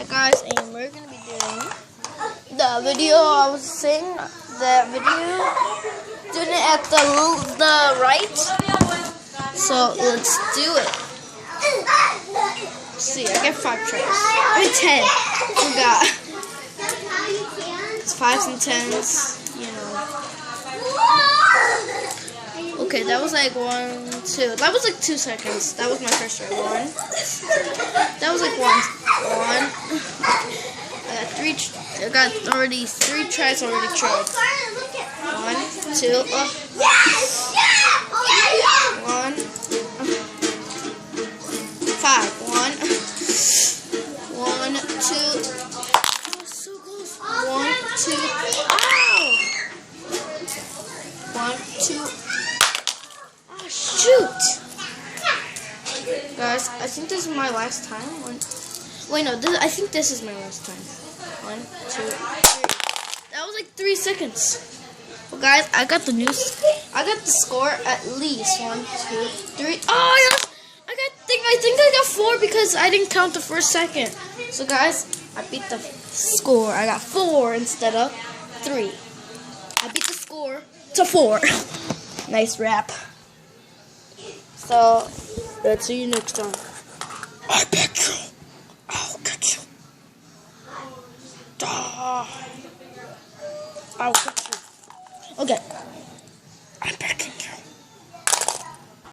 Guys, and we're gonna be doing the video I was saying. The video doing it at the right. So let's do it. Let's see, I get 5 tries. I mean 10. Forgot. It's 5s and 10s. You know. Okay, that was like 1, 2. That was like 2 seconds. That was my first try. 1. That was like 1. I got already 3 tries already tried. 1, 2. 1. 5. 1. 1, 2. That was so close. 1, 2. Ow! 1, 2. Oh shoot! Guys, I think this is my last time. Wait, no, I think this is my last time. 1, 2, 3. That was like 3 seconds. Well, guys, I got the score at least 1, 2, 3. Oh, yeah! I think I got 4 because I didn't count the first second. So, guys, I beat the score. I got 4 instead of 3. I beat the score to 4. Nice rap. So, let's see you next time. I bet you. I'll get you. I'll get you.